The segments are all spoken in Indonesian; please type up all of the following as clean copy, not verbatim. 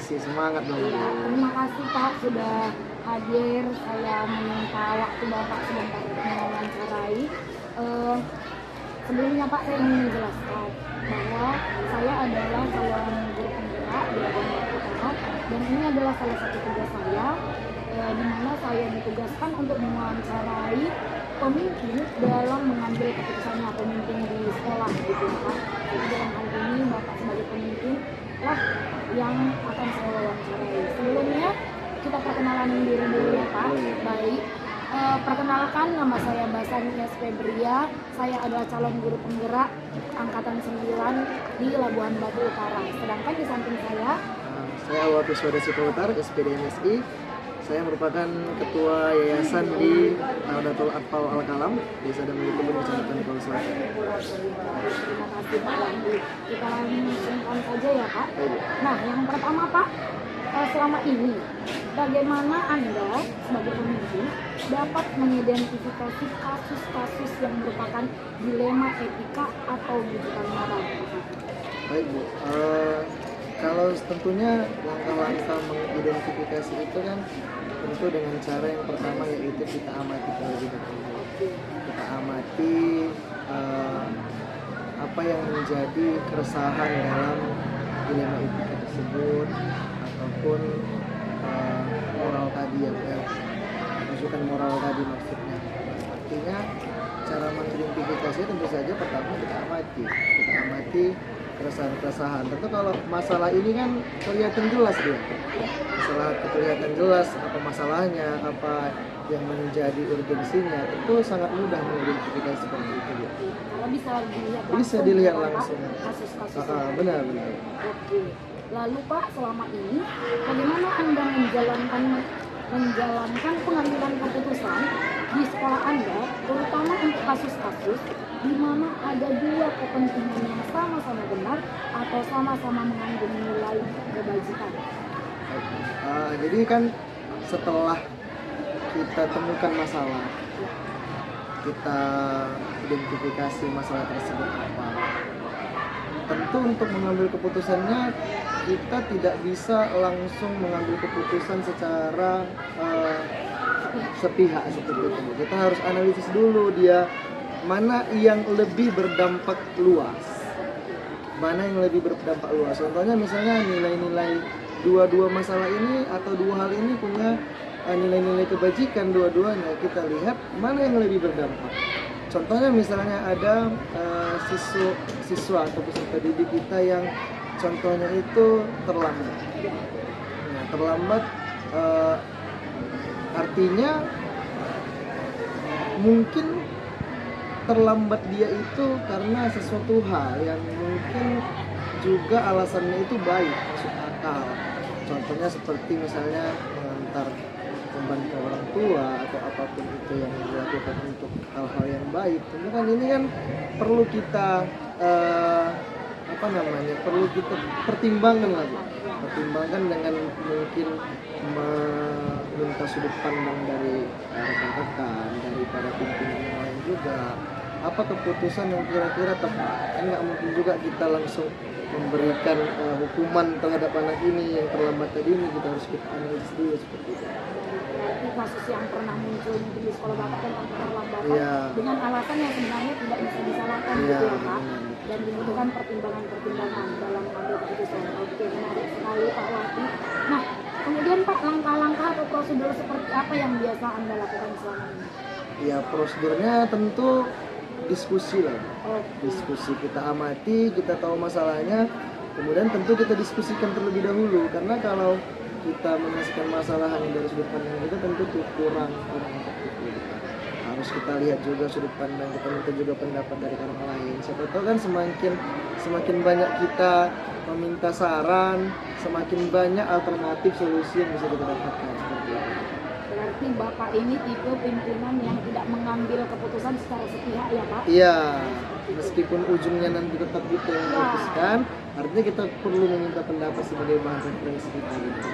kasih, semangat dong. Iya, terima kasih Pak sudah hadir. Saya meminta waktu Bapak sebentar untuk mewawancarai. Sebelumnya Pak, saya ingin menjelaskan bahwa saya adalah calon guru penggerak di Labuan Batu dan ini adalah salah satu tugas saya, di mana saya ditugaskan untuk mewawancarai pemimpin dalam mengambil keputusannya, pemimpin di sekolah gitu ya Pak. Jadi dalam hal ini Bapak sebagai pemimpin lah yang akan saya wawancarai. Sebelumnya kita perkenalan diri dulu ya Pak. Baik. Perkenalkan, nama saya Basani S. Febria. Saya adalah calon guru penggerak angkatan 9 di Labuan Batu Utara. Sedangkan di samping saya Awal Wiswada Utara, SPD MSI. Saya merupakan ketua yayasan di Nahdlatul Atfal Al-Kalam, Desa Damai Kebun, Kecamatan Kol Selatan. terima kasih Pak Wandi. Kita langsungkan saja ya Pak. Nah, yang pertama Pak, selama ini bagaimana Anda sebagai pemimpin dapat mengidentifikasi kasus-kasus yang merupakan dilema etika atau bujukan moral? Baik Bu, kalau tentunya langkah-langkah mengidentifikasi itu kan tentu dengan cara yang pertama yaitu kita amati terlebih dahulu. Kita amati apa yang menjadi keresahan dalam dilema etika tersebut ataupun moral tadi yang menunjukkan moral tadi maksudnya. Artinya cara mengidentifikasi tentu saja pertama kita amati keresahan-keresahan. Tentu kalau masalah ini kan kelihatan jelas dia. Masalah kelihatan jelas apa masalahnya, apa yang menjadi urgensinya, itu sangat mudah mengidentifikasi seperti itu. Kalau bisa dilihat langsung. Kasus-kasus. Benar. Oke. Lalu Pak, selama ini bagaimana Anda menjalankan pengambilan keputusan di sekolah Anda, terutama untuk kasus-kasus di mana ada dua kepentingan yang sama-sama benar atau sama-sama mengandung nilai kebajikan? Jadi kan setelah kita temukan masalah, kita identifikasi masalah tersebut apa, tentu untuk mengambil keputusannya kita tidak bisa langsung mengambil keputusan secara sepihak seperti itu. Kita harus analisis dulu dia mana yang lebih berdampak luas. Contohnya misalnya nilai-nilai dua masalah ini atau dua hal ini punya nilai-nilai kebajikan dua-duanya. Kita lihat mana yang lebih berdampak. Contohnya misalnya ada siswa atau peserta didik kita yang contohnya itu terlambat. Nah, terlambat artinya mungkin terlambat dia itu karena sesuatu hal yang mungkin juga alasannya itu baik, masuk akal. Contohnya seperti misalnya mengantar membantu orang tua atau apapun itu yang dilakukan untuk hal-hal yang baik. Tentu kan ini kan perlu kita perlu kita pertimbangkan lagi. Pertimbangkan dengan mungkin meminta sudut pandang dari rekan-rekan, daripada pimpinan yang lain juga. Apa keputusan yang kira-kira tepat? Kan nggak mungkin juga kita langsung memberikan hukuman terhadap anak ini yang terlambat tadi ini, kita harus kita analisis dulu seperti itu. Berarti kasus yang pernah muncul di sekolah Bapak tentang keterlambatan dengan alasan yang sebenarnya tidak bisa disalahkan gitu ya Pak, dan dibutuhkan pertimbangan dalam mengambil keputusan. Oke, menarik sekali Pak Wati. Nah, kemudian Pak, langkah-langkah atau prosedur seperti apa yang biasa Anda lakukan selama ini? Ya, prosedurnya tentu diskusi lah. Diskusi, kita amati, kita tahu masalahnya, kemudian tentu kita diskusikan terlebih dahulu, karena kalau kita menyelesaikan masalah hanya dari sudut pandang kita tentu kurang efektif. Harus kita lihat juga sudut pandang kita, minta juga pendapat dari orang lain. Siapa tahu kan semakin banyak kita meminta saran, semakin banyak alternatif solusi yang bisa kita dapatkan seperti itu. Berarti Bapak ini tipe pimpinan yang tidak mengambil keputusan secara sepihak ya Pak? Iya, meskipun ujungnya nanti tetap kita yang memutuskan, artinya kita perlu meminta pendapat sebagai bahan referensi kita gitu.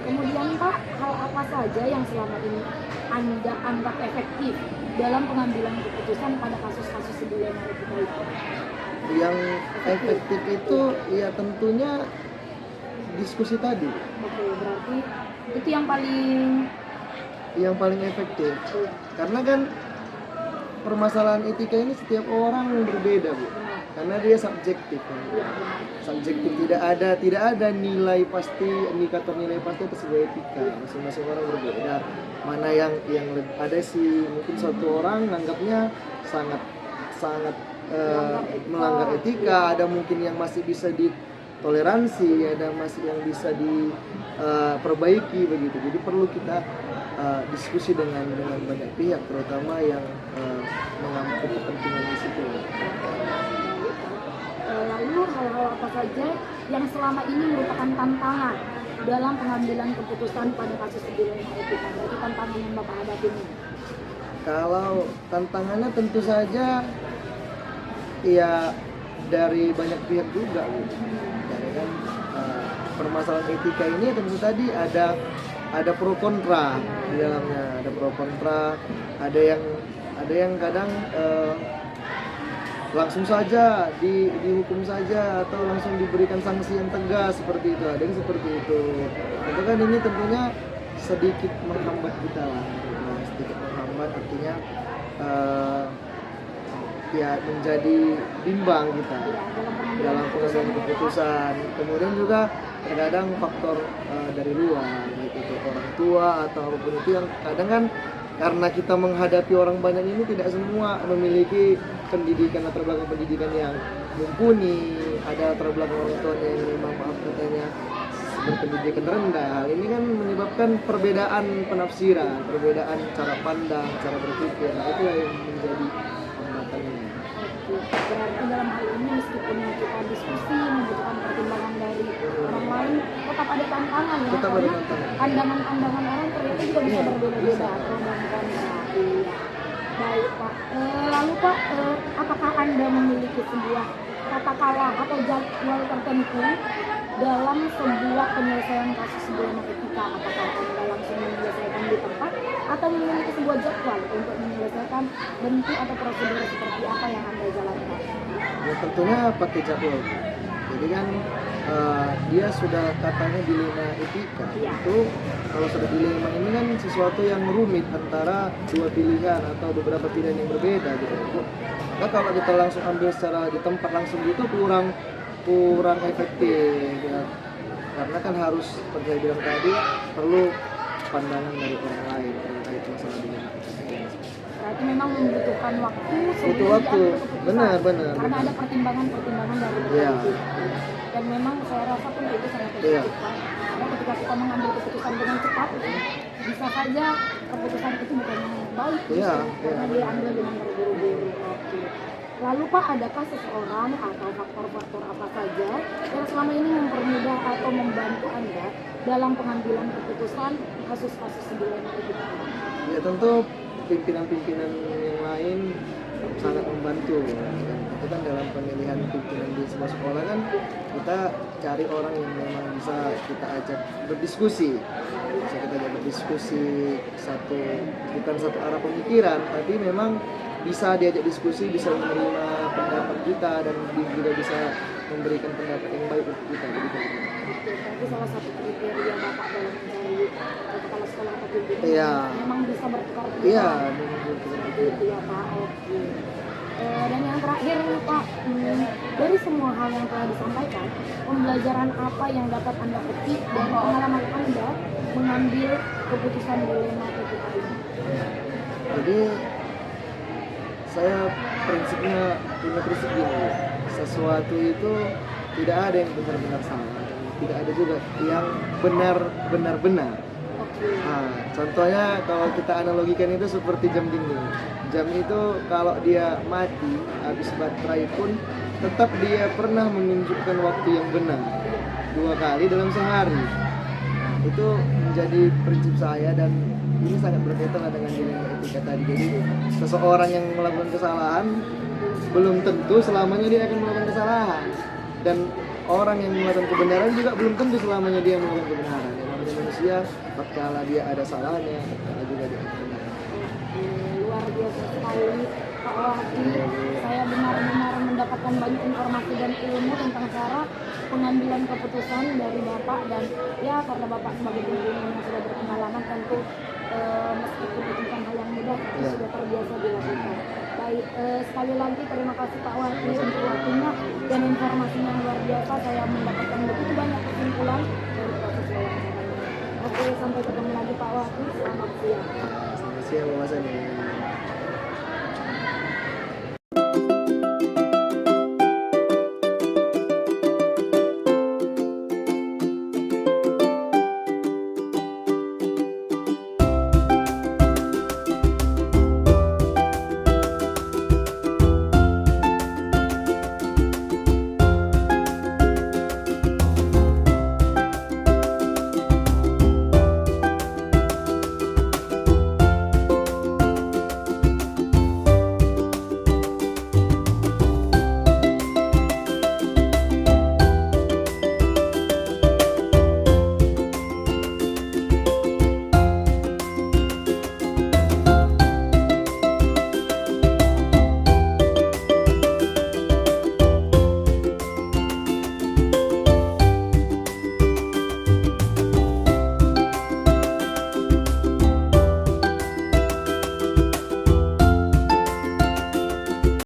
Kemudian Pak, hal apa saja yang selama ini Anda anggap efektif dalam pengambilan keputusan pada kasus-kasus sebelumnya kita itu? Yang efektif itu ya tentunya diskusi tadi Oke, berarti itu yang paling efektif. iya, Karena kan permasalahan etika ini setiap orang berbeda, Bu. benar. Karena dia subjektif kan. Iya, benar. Subjektif, tidak ada nilai pasti, indikator nilai pasti atas sebuah etika. Masing-masing orang berbeda. Mana yang ada sih, mungkin satu orang anggapnya sangat sangat melanggar etika, ada mungkin yang masih bisa ditoleransi, ada masih yang bisa diperbaiki begitu. Jadi perlu kita diskusi dengan banyak pihak, terutama yang mengambil kepentingan di situ. Lalu hal-hal apa saja yang selama ini merupakan tantangan dalam pengambilan keputusan pada kasus dilema etika? Berarti tantangan yang Bapak hadapi ini. Kalau tantangannya tentu saja ya dari banyak pihak juga gitu. Jadi kan permasalahan etika ini tentu tadi ada pro kontra di dalamnya, ada pro kontra, ada yang kadang langsung saja dihukum saja atau langsung diberikan sanksi yang tegas seperti itu, ada yang seperti itu. Itu kan ini tentunya sedikit menghambat kita lah, sedikit menghambat artinya ya menjadi bimbang kita dalam pengambilan keputusan. Kemudian juga terkadang faktor dari luar, baik itu orang tua atau apapun itu, yang kadang kan karena kita menghadapi orang banyak ini tidak semua memiliki pendidikan, latar belakang pendidikan yang mumpuni, ada latar belakang orang tuanya yang memang maaf katanya berpendidikan rendah. Ini kan menyebabkan perbedaan penafsiran, perbedaan cara pandang, cara berpikir. Nah, itulah yang menjadi hambatannya. Berarti dalam hal ini meskipun kita diskusi membutuhkan pertimbangan dari orang lain, tetap ada tantangan ya, Tetap ada karena tantangan. pandangan-pandangan orang ternyata juga bisa Iya, berbeda-beda pro dan kontra. Iya. Baik Pak. Lalu Pak, apakah Anda memiliki sebuah katakanlah atau jadwal tertentu dalam sebuah penyelesaian kasus dilema etika? Apakah Anda langsung menyelesaikan di tempat atau memiliki sebuah jadwal untuk menyelesaikan bentuk atau prosedur seperti apa yang Anda jalankan? Ya tentunya pakai jadwal. Jadi kan dia sudah katanya dilema etika. Iya. Itu kalau sudah dilema ini kan sesuatu yang rumit antara dua pilihan atau beberapa pilihan yang berbeda gitu. Nah, kalau kita langsung ambil secara di tempat langsung gitu kurang efektif ya. Karena kan harus seperti saya bilang tadi perlu pandangan dari orang lain terkait masalah dilema etika. Berarti memang membutuhkan waktu sebelum Butuh waktu. diambil keputusan. Benar. Karena ada pertimbangan-pertimbangan dari Iya. berbagai pihak. Dan memang saya rasa pun itu sangat Iya. positif Pak. Karena ketika kita mengambil keputusan dengan cepat, bisa saja keputusan itu bukan yang baik, Iya, karena iya. dia ambil dengan terburu-buru. Oke. Lalu Pak, adakah seseorang atau faktor-faktor apa saja yang selama ini mempermudah atau membantu Anda dalam pengambilan keputusan kasus-kasus dilema etika? Ya tentu pimpinan-pimpinan yang lain sangat membantu ya. Itu kan dalam pemilihan pimpinan di sebuah sekolah kan kita cari orang yang memang bisa kita ajak berdiskusi, bisa kita ajak berdiskusi bukan satu arah pemikiran, tapi memang bisa diajak diskusi, bisa menerima pendapat kita dan juga bisa memberikan pendapat yang baik untuk kita. Begitu. Berarti salah satu kriteria Bapak dalam mencari kepala sekolah atau pimpinan Iya. memang bisa bertukar pikiran. Iya, Seperti itu ya Pak. Oke. Dan yang terakhir Pak, dari semua hal yang telah disampaikan, pembelajaran apa yang dapat Anda petik dari pengalaman Anda mengambil keputusan dilema etika ini? Jadi saya prinsipnya punya prinsip gini, sesuatu itu tidak ada yang benar-benar salah, tidak ada juga yang benar-benar benar. Oke. Nah, contohnya kalau kita analogikan itu seperti jam dinding. Jam itu kalau dia mati, habis baterai pun tetap dia pernah menunjukkan waktu yang benar 2 kali dalam sehari. Itu menjadi prinsip saya dan ini sangat berkaitan dengan dilema etika tadi. Jadi seseorang yang melakukan kesalahan belum tentu selamanya dia akan melakukan kesalahan, dan orang yang melakukan kebenaran juga belum tentu selamanya dia melakukan kebenaran. Yang namanya manusia, tatkala dia ada salahnya, tatkala juga dia ada kebenaran. Luar biasa sekali Pak Wahdi. Iya, Bu. Saya benar-benar mendapatkan banyak informasi dan ilmu tentang cara pengambilan keputusan dari Bapak, dan ya karena Bapak sebagai pimpinan yang sudah berpengalaman tentu meskipun itu bukan hal yang mudah tapi Iya. sudah terbiasa dilakukan. Baik, sekali lagi terima kasih Pak Wahdi untuk waktunya dan informasinya yang luar biasa. Saya mendapatkan begitu banyak kesimpulan dari proses wawancara ini. Oke, sampai ketemu lagi Pak Wahdi. Selamat siang. Selamat siang, Mas Ani.